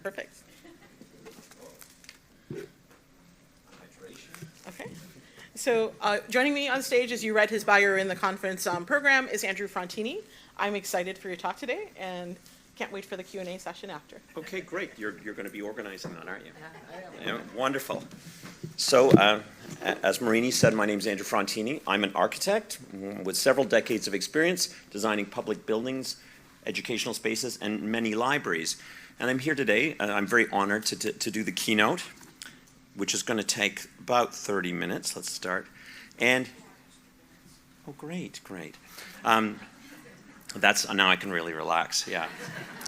Perfect. Okay. So joining me on stage, as you read his bio in the conference program, is Andrew Frontini. I'm excited for your talk today and can't wait for the Q&A session after. Okay, great. You're going to be organizing that, aren't you? Yeah, I am. Yeah, wonderful. So, as Marini said, my name is Andrew Frontini. I'm an architect with several decades of experience designing public buildings, educational spaces, and many libraries. And I'm here today, and I'm very honored to do the keynote, which is going to take about 30 minutes. Let's start. And, oh, great. That's, now I can really relax, yeah.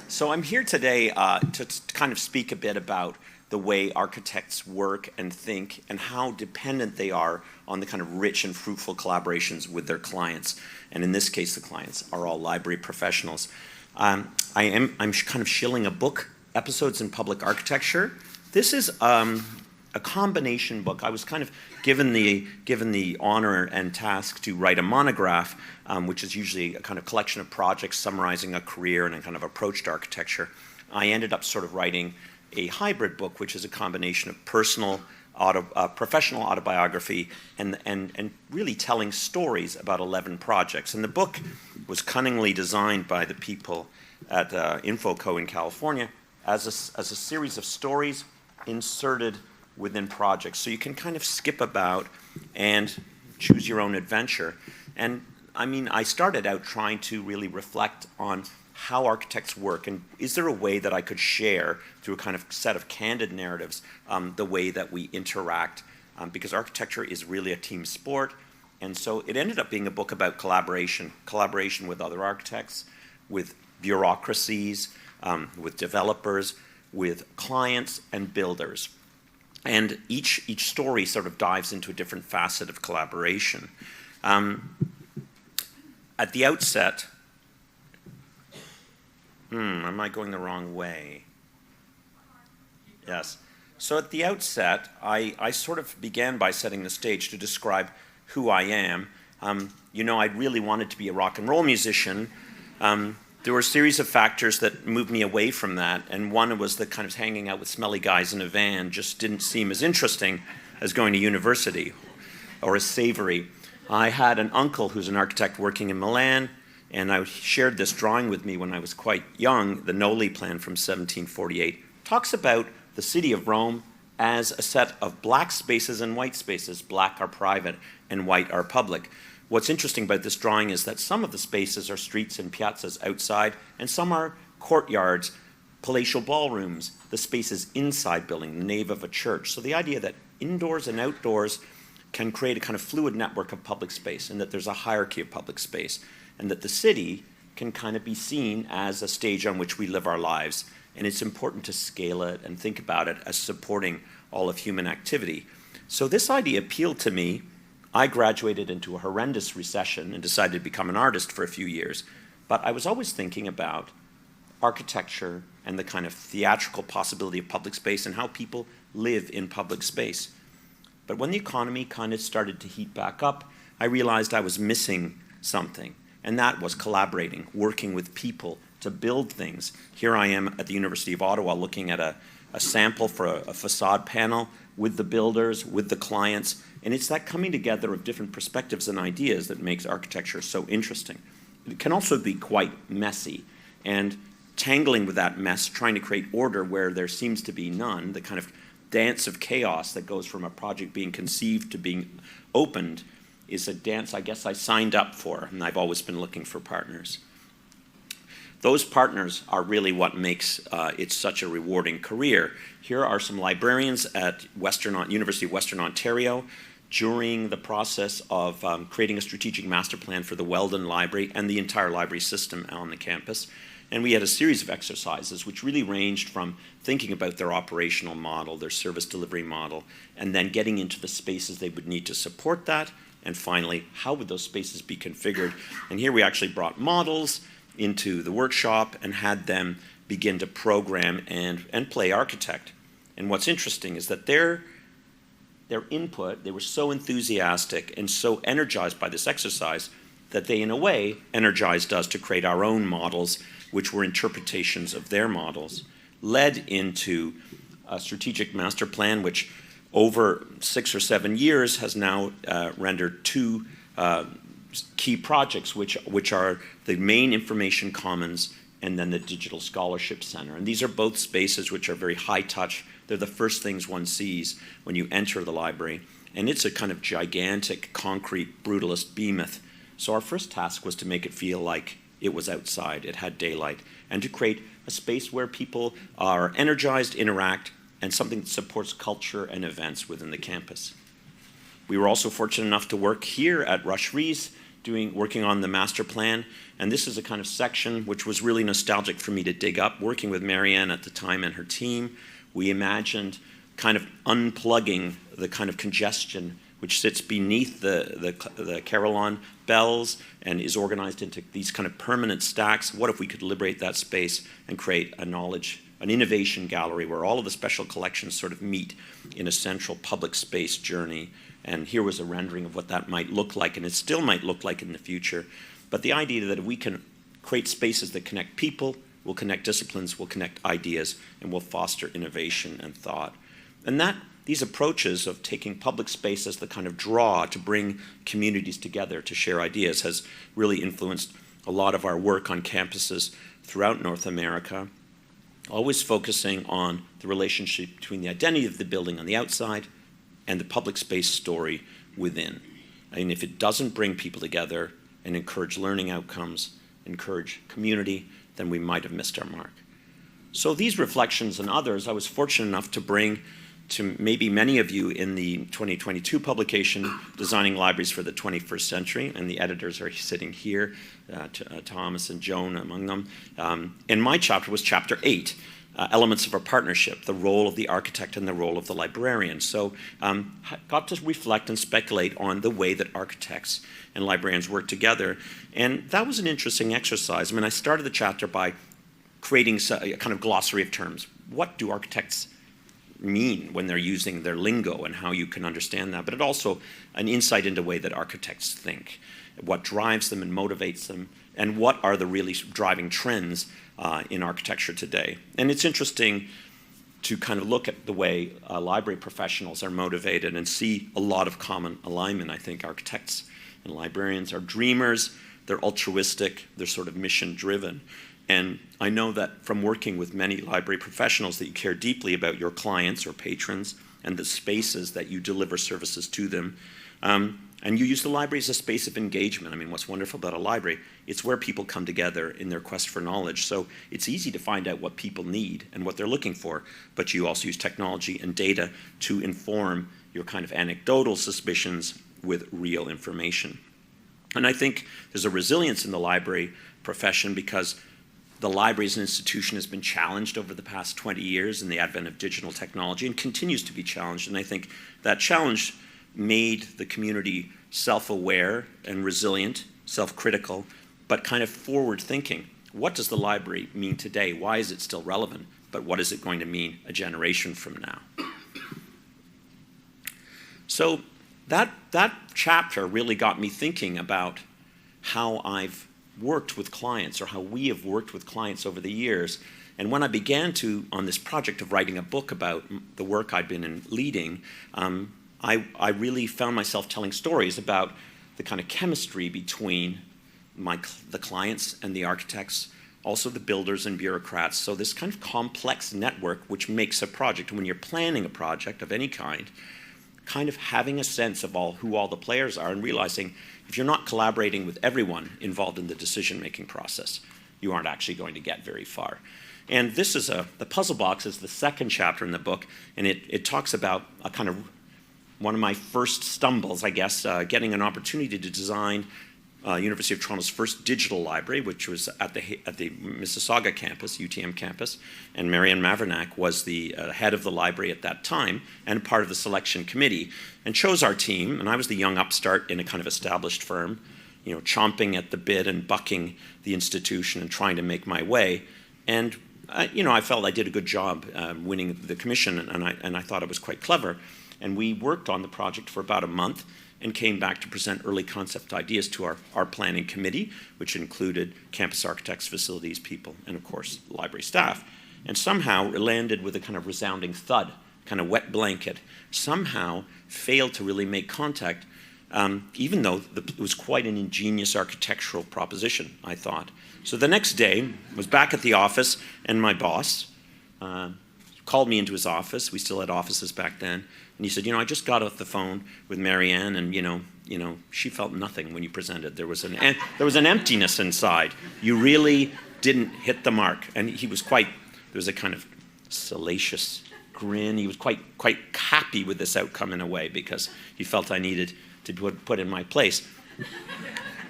So I'm here today to kind of speak a bit about the way architects work and think and how dependent they are on the kind of rich and fruitful collaborations with their clients. And in this case, the clients are all library professionals. I'm kind of shilling a book, Episodes in Public Architecture. This is a combination book. I was kind of given the honor and task to write a monograph, which is usually a kind of collection of projects summarizing a career and a kind of approach to architecture. I ended up sort of writing a hybrid book, which is a combination of professional autobiography and really telling stories about 11 projects. And the book was cunningly designed by the people at Infoco in California as a series of stories inserted within projects. So you can kind of skip about and choose your own adventure. And I mean, I started out trying to really reflect on how architects work, and is there a way that I could share through a kind of set of candid narratives the way that we interact, because architecture is really a team sport. And so it ended up being a book about collaboration with other architects, with bureaucracies, with developers, with clients and builders. And each story sort of dives into a different facet of collaboration. At the outset, am I going the wrong way? Yes. So at the outset, I sort of began by setting the stage to describe who I am. You know, I really wanted to be a rock and roll musician. There were a series of factors that moved me away from that, and one was that kind of hanging out with smelly guys in a van just didn't seem as interesting as going to university or as savory. I had an uncle who's an architect working in Milan, and I shared this drawing with me when I was quite young. The Noli plan from 1748 talks about the city of Rome as a set of black spaces and white spaces. Black are private and white are public. What's interesting about this drawing is that some of the spaces are streets and piazzas outside, and some are courtyards, palatial ballrooms, the spaces inside building, the nave of a church. So the idea that indoors and outdoors can create a kind of fluid network of public space, and that there's a hierarchy of public space, and that the city can kind of be seen as a stage on which we live our lives. And it's important to scale it and think about it as supporting all of human activity. So this idea appealed to me. I graduated into a horrendous recession and decided to become an artist for a few years. But I was always thinking about architecture and the kind of theatrical possibility of public space and how people live in public space. But when the economy kind of started to heat back up, I realized I was missing something. And that was collaborating, working with people to build things. Here I am at the University of Ottawa looking at a sample for a facade panel with the builders, with the clients. And it's that coming together of different perspectives and ideas that makes architecture so interesting. It can also be quite messy, and tangling with that mess, trying to create order where there seems to be none, the kind of dance of chaos that goes from a project being conceived to being opened, is a dance I guess I signed up for, and I've always been looking for partners. Those partners are really what makes it such a rewarding career. Here are some librarians at University of Western Ontario during the process of creating a strategic master plan for the Weldon Library and the entire library system on the campus. And we had a series of exercises which really ranged from thinking about their operational model, their service delivery model, and then getting into the spaces they would need to support that, and finally, how would those spaces be configured? And here we actually brought models into the workshop and had them begin to program and play architect. And what's interesting is that their input, they were so enthusiastic and so energized by this exercise that they, in a way, energized us to create our own models, which were interpretations of their models. led into a strategic master plan, which over 6 or 7 years has now rendered 2 key projects, which are the main information commons and then the Digital Scholarship Center. And these are both spaces which are very high touch. They're the first things one sees when you enter the library. And it's a kind of gigantic, concrete, brutalist behemoth. So our first task was to make it feel like it was outside, it had daylight, and to create a space where people are energized, interact, and something that supports culture and events within the campus. We were also fortunate enough to work here at Rochester, working on the master plan, and this is a kind of section which was really nostalgic for me to dig up. Working with Marianne at the time and her team, we imagined kind of unplugging the kind of congestion which sits beneath the carillon bells and is organized into these kind of permanent stacks. What if we could liberate that space and create an innovation gallery where all of the special collections sort of meet in a central public space journey? And here was a rendering of what that might look like, and it still might look like in the future. But the idea that if we can create spaces that connect people, will connect disciplines, will connect ideas, and will foster innovation and thought. And these approaches of taking public space as the kind of draw to bring communities together to share ideas has really influenced a lot of our work on campuses throughout North America, always focusing on the relationship between the identity of the building on the outside and the public space story within. And if it doesn't bring people together and encourage learning outcomes, encourage community, then we might have missed our mark. So these reflections and others, I was fortunate enough to bring to maybe many of you in the 2022 publication, Designing Libraries for the 21st Century, and the editors are sitting here, Thomas and Joan among them. And my chapter was chapter 8, Elements of a Partnership, the role of the architect and the role of the librarian. So got to reflect and speculate on the way that architects and librarians work together. And that was an interesting exercise. I mean, I started the chapter by creating a kind of glossary of terms. What do architects mean when they're using their lingo and how you can understand that? But it also an insight into the way that architects think, what drives them and motivates them, and what are the really driving trends in architecture today. And it's interesting to kind of look at the way library professionals are motivated and see a lot of common alignment. I think architects and librarians are dreamers, they're altruistic, they're sort of mission driven. And I know that from working with many library professionals that you care deeply about your clients or patrons and the spaces that you deliver services to them. And you use the library as a space of engagement. I mean, what's wonderful about a library, it's where people come together in their quest for knowledge. So it's easy to find out what people need and what they're looking for, but you also use technology and data to inform your kind of anecdotal suspicions with real information. And I think there's a resilience in the library profession because the library as an institution has been challenged over the past 20 years in the advent of digital technology and continues to be challenged. And I think that challenge made the community self-aware and resilient, self-critical, but kind of forward-thinking. What does the library mean today? Why is it still relevant? But what is it going to mean a generation from now? So that chapter really got me thinking about how I've worked with clients or how we have worked with clients over the years. And when I began on this project of writing a book about the work I'd been leading, I really found myself telling stories about the kind of chemistry between the clients and the architects, also the builders and bureaucrats. So this kind of complex network which makes a project, when you're planning a project of any kind of having a sense of who all the players are and realizing if you're not collaborating with everyone involved in the decision-making process, you aren't actually going to get very far. And this is the puzzle box is the second chapter in the book, and it talks about a kind of one of my first stumbles, I guess, getting an opportunity to design University of Toronto's first digital library, which was at the Mississauga campus, UTM campus, and Marianne Mavernack was the head of the library at that time and part of the selection committee, and chose our team. And I was the young upstart in a kind of established firm, chomping at the bit and bucking the institution and trying to make my way. And I felt I did a good job winning the commission, and I thought it was quite clever. And we worked on the project for about a month and came back to present early concept ideas to our planning committee, which included campus architects, facilities people, and of course, library staff. and somehow it landed with a kind of resounding thud, kind of wet blanket, somehow failed to really make contact, even though it was quite an ingenious architectural proposition, I thought. So the next day, I was back at the office, and my boss called me into his office. We still had offices back then. And he said, I just got off the phone with Marianne, and, she felt nothing when you presented. There was an emptiness inside. You really didn't hit the mark. And he was there was a kind of salacious grin. He was quite happy with this outcome in a way, because he felt I needed to be put in my place.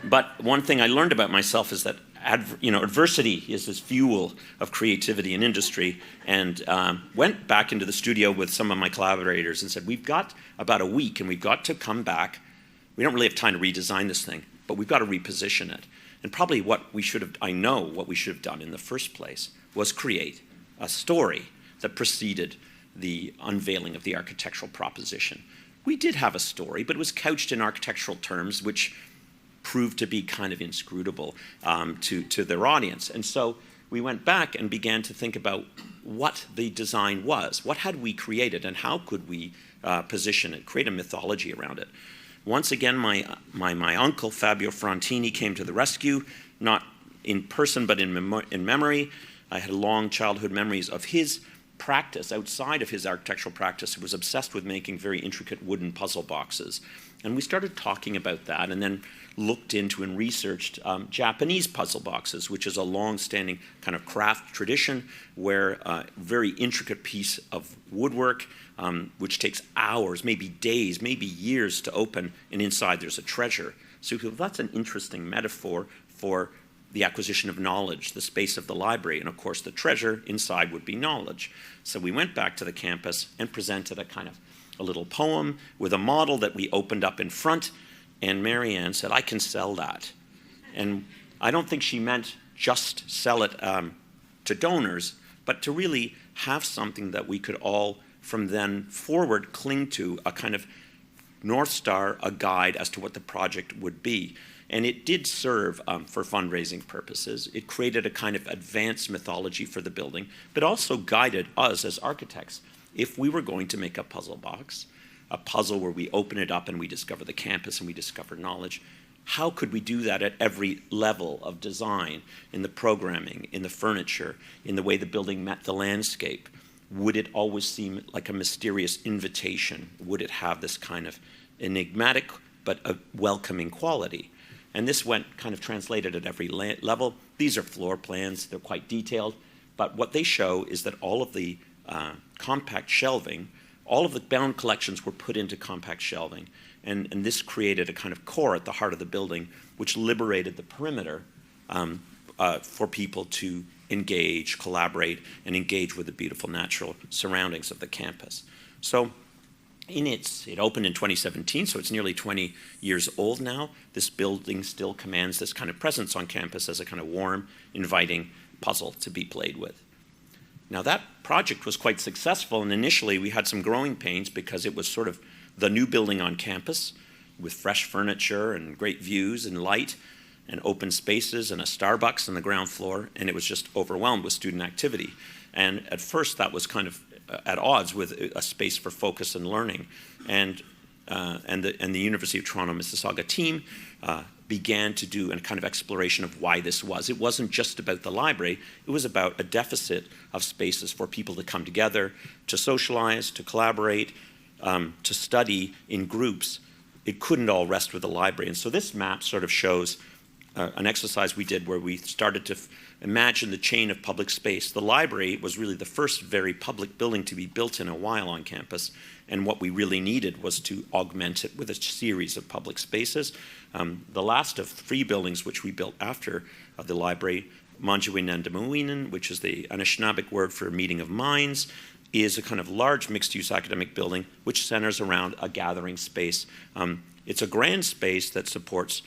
But one thing I learned about myself is that adversity is this fuel of creativity in industry, and went back into the studio with some of my collaborators and said, we've got about a week and we've got to come back. We don't really have time to redesign this thing, but we've got to reposition it. And probably what we should have done in the first place was create a story that preceded the unveiling of the architectural proposition. We did have a story, but it was couched in architectural terms, which proved to be kind of inscrutable to their audience. And so we went back and began to think about what the design was. What had we created, and how could we position it, create a mythology around it? Once again, my uncle, Fabio Frontini, came to the rescue, not in person, but in memory. I had long childhood memories of his practice. Outside of his architectural practice, he was obsessed with making very intricate wooden puzzle boxes. And we started talking about that, and then looked into and researched Japanese puzzle boxes, which is a long-standing kind of craft tradition where a very intricate piece of woodwork, which takes hours, maybe days, maybe years to open, and inside there's a treasure. So that's an interesting metaphor for the acquisition of knowledge, the space of the library, and of course the treasure inside would be knowledge. So we went back to the campus and presented a little poem with a model that we opened up in front, and Marianne said, I can sell that. And I don't think she meant just sell it to donors, but to really have something that we could all, from then forward, cling to, a kind of North Star, a guide as to what the project would be. And it did serve for fundraising purposes. It created a kind of advanced mythology for the building, but also guided us as architects. If we were going to make a puzzle box, a puzzle where we open it up and we discover the campus and we discover knowledge, how could we do that at every level of design, in the programming, in the furniture, in the way the building met the landscape? Would it always seem like a mysterious invitation? Would it have this kind of enigmatic but a welcoming quality? And this went kind of translated at every level. These are floor plans. They're quite detailed. But what they show is that all of the compact shelving, all of the bound collections were put into compact shelving. And this created a kind of core at the heart of the building, which liberated the perimeter for people to engage, collaborate, and engage with the beautiful natural surroundings of the campus. So it opened in 2017, so it's nearly 20 years old now. This building still commands this kind of presence on campus as a kind of warm, inviting puzzle to be played with. Now that project was quite successful, and initially we had some growing pains because it was sort of the new building on campus with fresh furniture and great views and light and open spaces and a Starbucks on the ground floor, and it was just overwhelmed with student activity. And at first that was kind of at odds with a space for focus and learning. And the University of Toronto Mississauga team began to do a kind of exploration of why this was. It wasn't just about the library, it was about a deficit of spaces for people to come together, to socialize, to collaborate, to study in groups. It couldn't all rest with the library. And so this map sort of shows an exercise we did where we started to imagine the chain of public space. The library was really the first very public building to be built in a while on campus, and what we really needed was to augment it with a series of public spaces. The last of 3 buildings which we built after the library, Manjiwinandamuwinan, which is the Anishinaabeg word for meeting of minds, is a kind of large mixed-use academic building which centers around a gathering space. It's a grand space that supports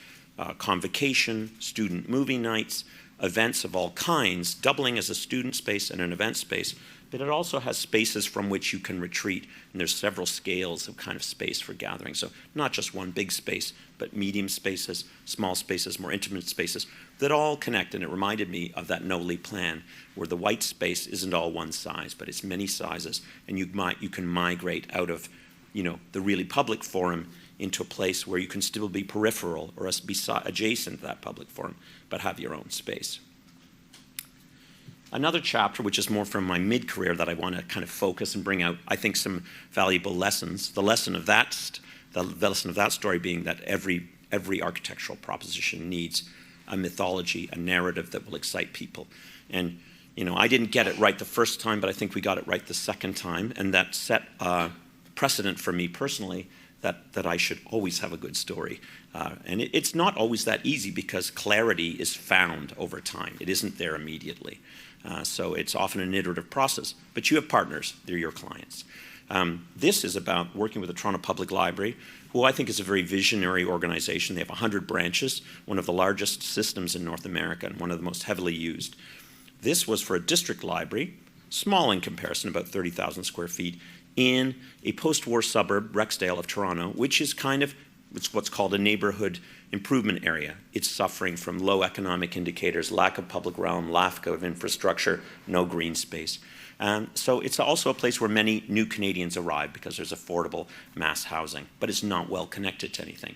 convocation, student movie nights, events of all kinds, doubling as a student space and an event space, but it also has spaces from which you can retreat. And there's several scales of kind of space for gathering. So not just one big space, but medium spaces, small spaces, more intimate spaces that all connect. And it reminded me of that Noli plan, where the white space isn't all one size, but it's many sizes. And you can migrate out of, the really public forum into a place where you can still be peripheral or be adjacent to that public forum, but have your own space. Another chapter, which is more from my mid-career that I want to kind of focus and bring out, I think, some valuable lessons. The lesson of that story being that every architectural proposition needs a mythology, a narrative that will excite people. And, I didn't get it right the first time, but I think we got it right the second time, and that set a precedent for me personally that I should always have a good story. And it's not always that easy because clarity is found over time. It isn't there immediately. So it's often an iterative process. But you have partners. They're your clients. This is about working with the Toronto Public Library, who I think is a very visionary organization. They have 100 branches, one of the largest systems in North America and one of the most heavily used. This was for a district library, small in comparison, about 30,000 square feet, in a post-war suburb, Rexdale of Toronto, which is it's what's called a neighborhood improvement area. It's suffering from low economic indicators, lack of public realm, lack of infrastructure, no green space. So it's also a place where many new Canadians arrive because there's affordable mass housing, but it's not well connected to anything.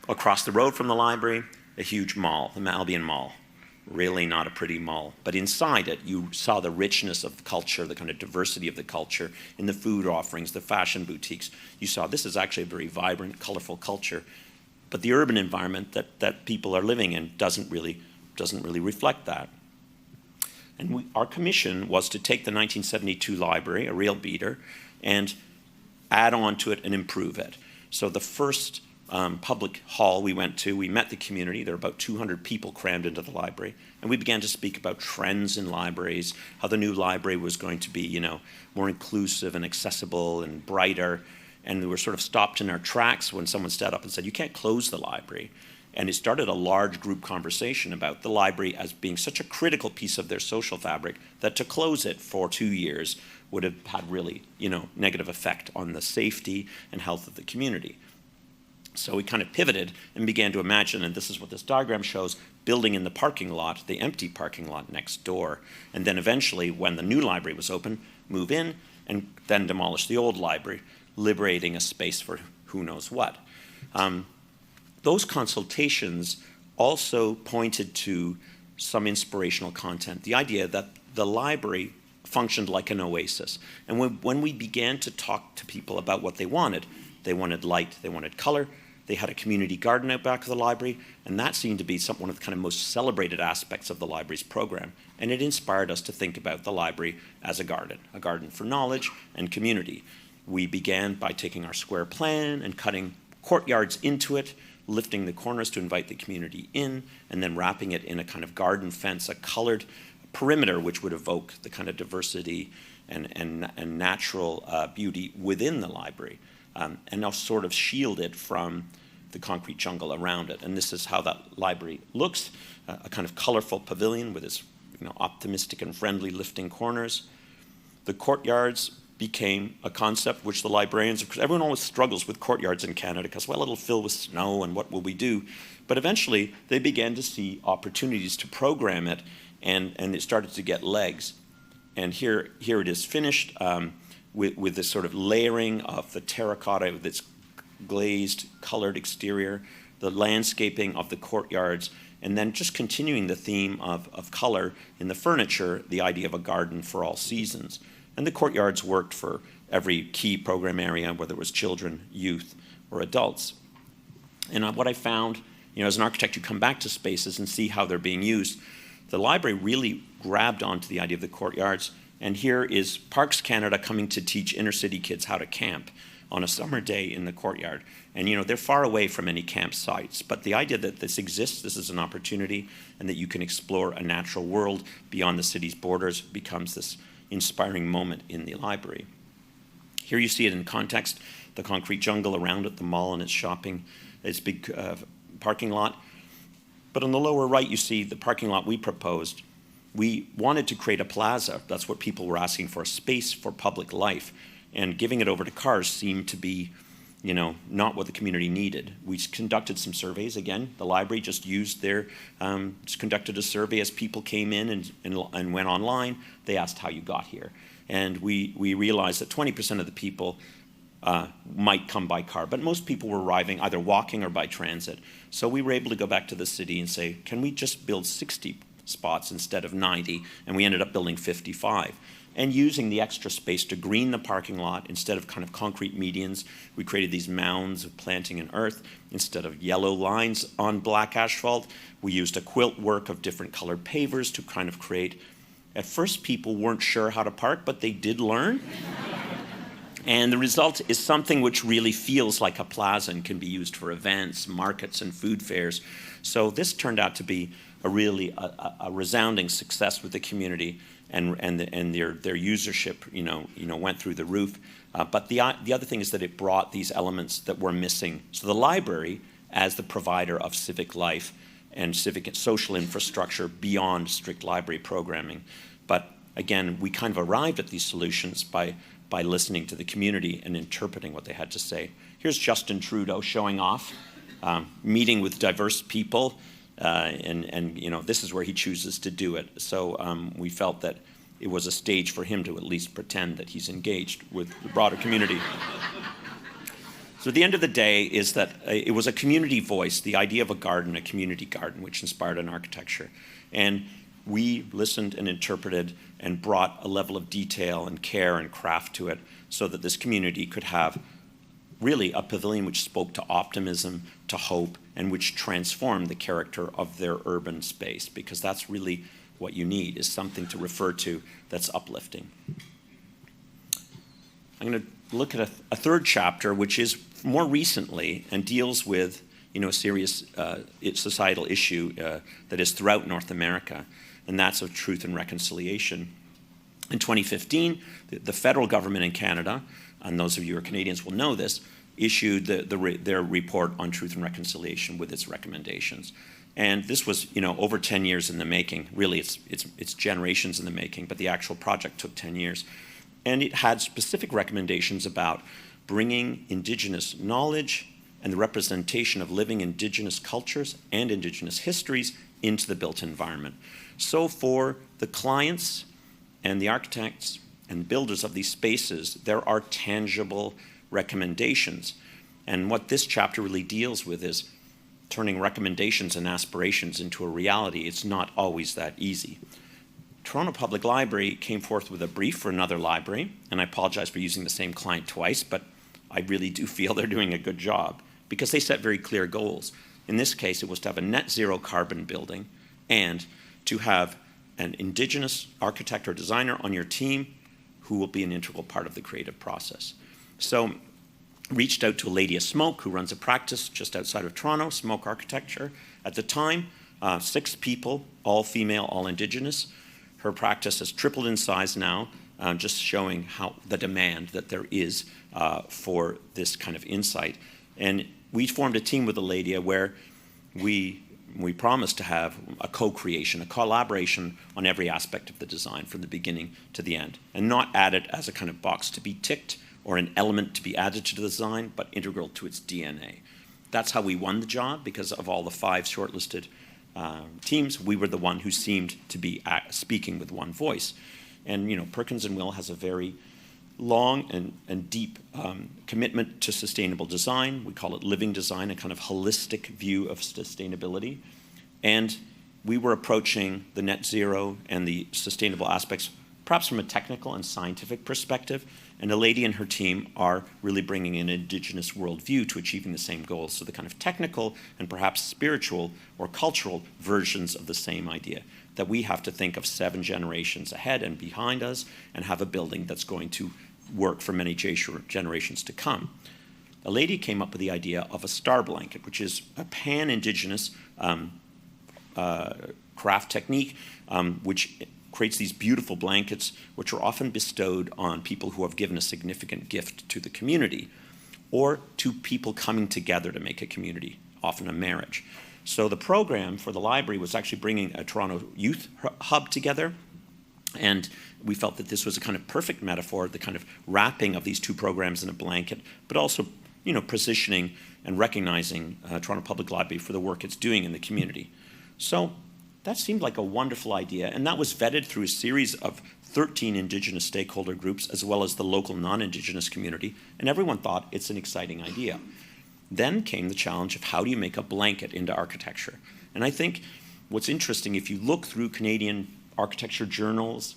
Across the road from the library, a huge mall, the Albion Mall. Really not a pretty mall. But inside it, you saw the richness of the culture, the kind of diversity of the culture in the food offerings, the fashion boutiques. You saw this is actually a very vibrant, colorful culture. But the urban environment that people are living in doesn't really reflect that. And our commission was to take the 1972 library, a real beater, and add on to it and improve it. So the first public hall we went to, we met the community. There were about 200 people crammed into the library. And we began to speak about trends in libraries, how the new library was going to be, more inclusive and accessible and brighter. And we were sort of stopped in our tracks when someone stood up and said, "You can't close the library." And it started a large group conversation about the library as being such a critical piece of their social fabric that to close it for 2 years would have had really, negative effect on the safety and health of the community. So we kind of pivoted and began to imagine, and this is what this diagram shows, building in the parking lot, the empty parking lot next door. And then eventually, when the new library was open, move in and then demolish the old library, liberating a space for who knows what. Those consultations also pointed to some inspirational content, the idea that the library functioned like an oasis. And when we began to talk to people about what they wanted light, they wanted color, they had a community garden out back of the library, and that seemed to be one of the kind of most celebrated aspects of the library's program. And it inspired us to think about the library as a garden for knowledge and community. We began by taking our square plan and cutting courtyards into it, lifting the corners to invite the community in, and then wrapping it in a kind of garden fence, a colored perimeter which would evoke the kind of diversity and natural beauty within the library. And now sort of shield it from the concrete jungle around it. And this is how that library looks, a kind of colorful pavilion with its optimistic and friendly lifting corners. The courtyards became a concept which the librarians, because everyone always struggles with courtyards in Canada because, well, it'll fill with snow and what will we do? But eventually they began to see opportunities to program it, and it started to get legs. And here it is finished. With this sort of layering of the terracotta with its glazed, colored exterior, the landscaping of the courtyards, and then just continuing the theme of color in the furniture, the idea of a garden for all seasons. And the courtyards worked for every key program area, whether it was children, youth, or adults. And what I found, as an architect, you come back to spaces and see how they're being used. The library really grabbed onto the idea of the courtyards. And here is Parks Canada coming to teach inner city kids how to camp on a summer day in the courtyard. And they're far away from any campsites, but the idea that this exists, this is an opportunity, and that you can explore a natural world beyond the city's borders becomes this inspiring moment in the library. Here you see it in context, the concrete jungle around it, the mall and its shopping, its big parking lot. But on the lower right you see the parking lot we proposed. we wanted to create a plaza. That's what people were asking for, a space for public life. And giving it over to cars seemed to be, not what the community needed. We conducted some surveys. Again, the library just used just conducted a survey as people came in and went online. They asked how you got here. And we realized that 20% of the people might come by car, but most people were arriving either walking or by transit. So we were able to go back to the city and say, can we just build 60 spots instead of 90? And we ended up building 55. And using the extra space to green the parking lot instead of kind of concrete medians, we created these mounds of planting in earth. Instead of yellow lines on black asphalt, we used a quilt work of different colored pavers to kind of create. At first, people weren't sure how to park, but they did learn. And the result is something which really feels like a plaza and can be used for events, markets, and food fairs. So this turned out to be a really resounding success with the community, and their usership, went through the roof. But the other thing is that it brought these elements that were missing. So the library, as the provider of civic life and civic and social infrastructure beyond strict library programming. But again, we kind of arrived at these solutions by listening to the community and interpreting what they had to say. Here's Justin Trudeau showing off, meeting with diverse people, and this is where he chooses to do it. So we felt that it was a stage for him to at least pretend that he's engaged with the broader community. So at the end of the day is that it was a community voice, the idea of a garden, a community garden, which inspired an architecture. And we listened and interpreted and brought a level of detail and care and craft to it so that this community could have really a pavilion which spoke to optimism, to hope, and which transformed the character of their urban space, because that's really what you need, is something to refer to that's uplifting. I'm going to look at a third chapter, which is more recently and deals with a serious societal issue that is throughout North America, and that's of truth and reconciliation. In 2015, the federal government in Canada, and those of you who are Canadians will know this, issued their report on truth and reconciliation with its recommendations. And this was, over 10 years in the making. Really, it's generations in the making, but the actual project took 10 years. And it had specific recommendations about bringing Indigenous knowledge and the representation of living Indigenous cultures and Indigenous histories into the built environment. So for the clients and the architects and builders of these spaces, there are tangible recommendations. And what this chapter really deals with is turning recommendations and aspirations into a reality. It's not always that easy. Toronto Public Library came forth with a brief for another library, and I apologize for using the same client twice, but I really do feel they're doing a good job because they set very clear goals. In this case, it was to have a net zero carbon building and to have an Indigenous architect or designer on your team who will be an integral part of the creative process. So reached out to a lady of Smoke who runs a practice just outside of Toronto, Smoke Architecture. At the time, 6 people, all female, all Indigenous. Her practice has tripled in size now, just showing how the demand that there is for this kind of insight. And we formed a team with a lady where we promised to have a co-creation, a collaboration on every aspect of the design from the beginning to the end, and not add it as a kind of box to be ticked or an element to be added to the design, but integral to its DNA. That's how we won the job, because of all the 5 shortlisted teams, we were the one who seemed to be speaking with one voice. And Perkins & Will has a very long and deep commitment to sustainable design. We call it living design, a kind of holistic view of sustainability. And we were approaching the net zero and the sustainable aspects perhaps from a technical and scientific perspective, and a lady and her team are really bringing an Indigenous worldview to achieving the same goals. So the kind of technical and perhaps spiritual or cultural versions of the same idea, that we have to think of 7 generations ahead and behind us and have a building that's going to work for many generations to come. A lady came up with the idea of a star blanket, which is a pan-Indigenous craft technique, which creates these beautiful blankets which are often bestowed on people who have given a significant gift to the community or to people coming together to make a community, often a marriage. So the program for the library was actually bringing a Toronto youth hub together, and we felt that this was a kind of perfect metaphor, the kind of wrapping of these two programs in a blanket, but also, positioning and recognizing Toronto Public Library for the work it's doing in the community. So that seemed like a wonderful idea, and that was vetted through a series of 13 Indigenous stakeholder groups, as well as the local non-Indigenous community, and everyone thought it's an exciting idea. Then came the challenge of how do you make a blanket into architecture? And I think what's interesting, if you look through Canadian architecture journals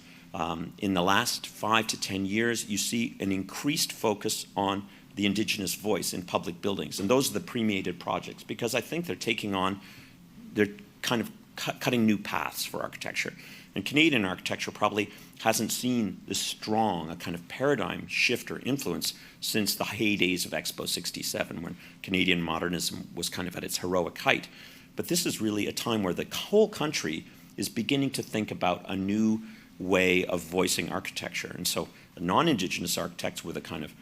in the last 5 to 10 years, you see an increased focus on the Indigenous voice in public buildings. And those are the premiated projects, because I think they're kind of cutting new paths for architecture. And Canadian architecture probably hasn't seen this strong a kind of paradigm shift or influence since the heydays of Expo 67, when Canadian modernism was kind of at its heroic height. But this is really a time where the whole country is beginning to think about a new way of voicing architecture. And so the non-Indigenous architects with a kind of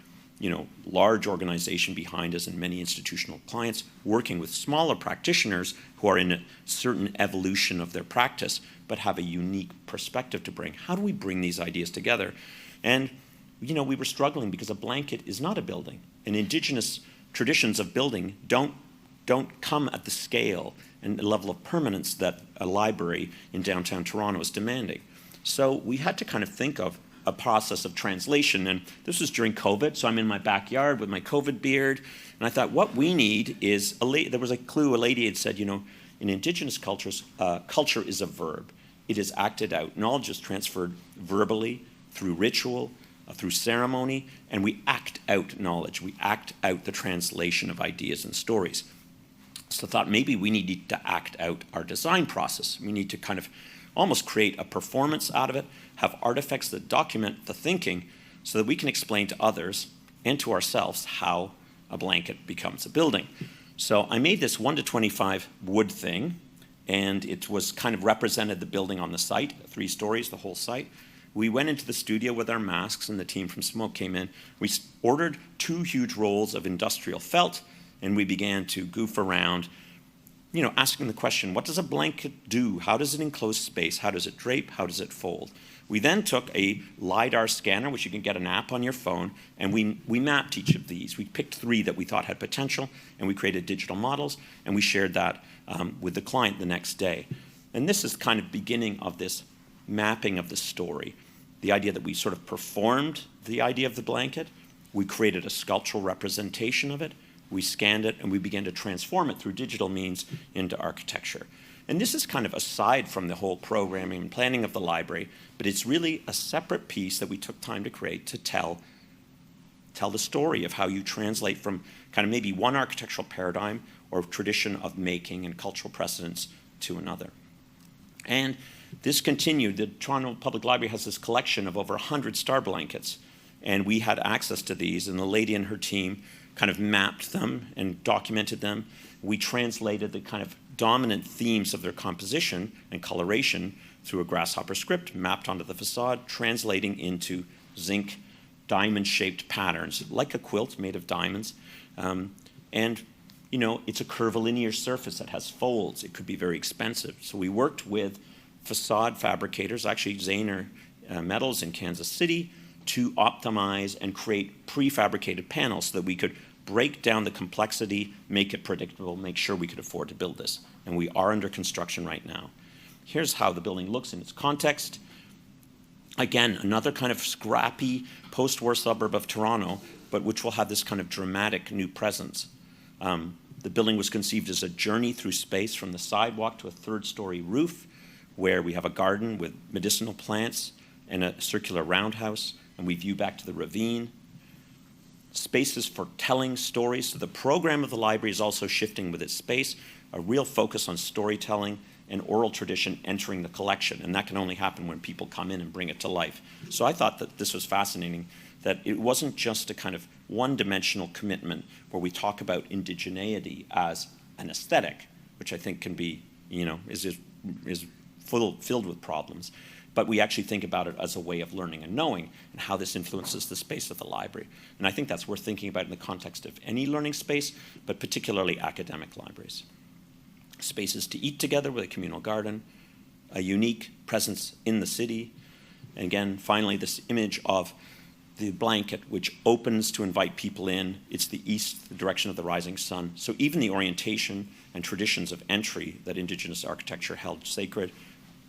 large organization behind us and many institutional clients, working with smaller practitioners who are in a certain evolution of their practice, but have a unique perspective to bring. How do we bring these ideas together? And, we were struggling because a blanket is not a building. And Indigenous traditions of building don't come at the scale and the level of permanence that a library in downtown Toronto is demanding. So we had to kind of think of a process of translation, and this was during COVID, so I'm in my backyard with my COVID beard, and I thought what we need is, there was a clue, a lady had said, in Indigenous cultures, culture is a verb. It is acted out. Knowledge is transferred verbally, through ritual, through ceremony, and we act out knowledge. We act out the translation of ideas and stories. So I thought maybe we need to act out our design process. We need to kind of almost create a performance out of it, have artifacts that document the thinking so that we can explain to others and to ourselves how a blanket becomes a building. So I made this 1 to 25 wood thing, and it was kind of represented the building on the site, 3 stories, the whole site. We went into the studio with our masks, and the team from Smoke came in. We ordered 2 huge rolls of industrial felt, and we began to goof around, asking the question, what does a blanket do? How does it enclose space? How does it drape? How does it fold? We then took a LiDAR scanner, which you can get an app on your phone, and we mapped each of these. We picked 3 that we thought had potential, and we created digital models, and we shared that with the client the next day. And this is kind of beginning of this mapping of the story, the idea that we sort of performed the idea of the blanket, we created a sculptural representation of it, we scanned it, and we began to transform it through digital means into architecture. And this is kind of aside from the whole programming and planning of the library, but it's really a separate piece that we took time to create to tell the story of how you translate from kind of maybe one architectural paradigm or tradition of making and cultural precedents to another. And this continued. The Toronto Public Library has this collection of over 100 star blankets, and we had access to these, and the lady and her team kind of mapped them and documented them. We translated the kind of dominant themes of their composition and coloration through a grasshopper script mapped onto the facade, translating into zinc diamond-shaped patterns, like a quilt made of diamonds. It's a curvilinear surface that has folds. It could be very expensive. So we worked with facade fabricators, actually Zaner Metals in Kansas City, to optimize and create prefabricated panels so that we could break down the complexity, make it predictable, make sure we could afford to build this. And we are under construction right now. Here's how the building looks in its context. Again, another kind of scrappy post-war suburb of Toronto, but which will have this kind of dramatic new presence. The building was conceived as a journey through space from the sidewalk to a 3rd-story roof, where we have a garden with medicinal plants and a circular roundhouse, and we view back to the ravine. Spaces for telling stories. So the program of the library is also shifting with its space, a real focus on storytelling and oral tradition entering the collection. And that can only happen when people come in and bring it to life. So I thought that this was fascinating, that it wasn't just a kind of one-dimensional commitment where we talk about indigeneity as an aesthetic, which I think can be, is filled with problems. But we actually think about it as a way of learning and knowing and how this influences the space of the library. And I think that's worth thinking about in the context of any learning space, but particularly academic libraries. spaces to eat together with a communal garden, a unique presence in the city, and again, finally, this image of the blanket which opens to invite people in. It's the east, the direction of the rising sun. So even the orientation and traditions of entry that Indigenous architecture held sacred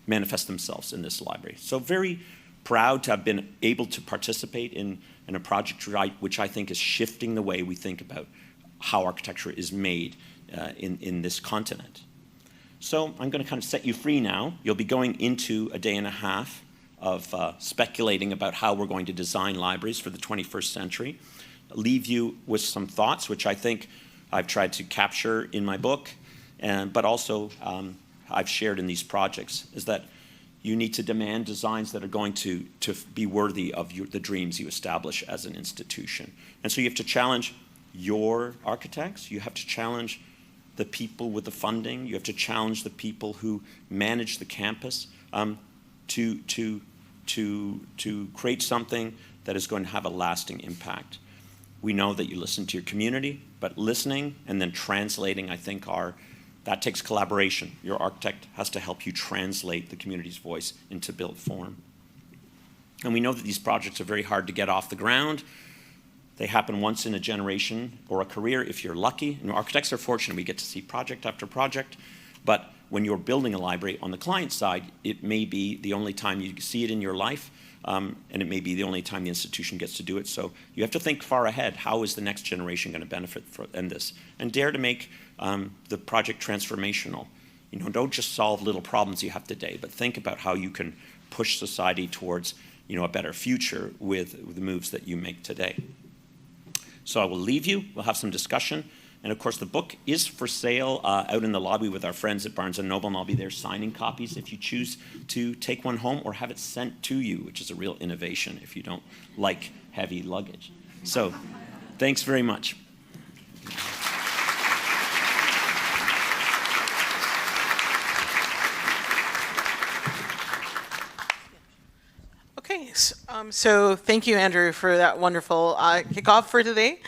manifest themselves in this library. So very proud to have been able to participate in a project which I think is shifting the way we think about how architecture is made in this continent. So I'm going to kind of set you free now. You'll be going into a day and a half of speculating about how we're going to design libraries for the 21st century. Leave you with some thoughts, which I think I've tried to capture in my book, but also I've shared in these projects, is that you need to demand designs that are going to be worthy of the dreams you establish as an institution. And so you have to challenge your architects, you have to challenge the people with the funding, you have to challenge the people who manage the campus to create something that is going to have a lasting impact. We know that you listen to your community, but listening and then translating, I think, that takes collaboration. Your architect has to help you translate the community's voice into built form. And we know that these projects are very hard to get off the ground. They happen once in a generation or a career if you're lucky. And architects are fortunate. We get to see project after project. But when you're building a library on the client side, it may be the only time you see it in your life, and it may be the only time the institution gets to do it. So you have to think far ahead. How is the next generation going to benefit from this? And dare to make the project transformational. You know, don't just solve little problems you have today, but think about how you can push society towards, you know, a better future with the moves that you make today. So I will leave you. We'll have some discussion. And of course, the book is for sale out in the lobby with our friends at Barnes & Noble, and I'll be there signing copies if you choose to take one home or have it sent to you, which is a real innovation if you don't like heavy luggage. So thanks very much. Okay, so thank you, Andrew, for that wonderful kickoff for today.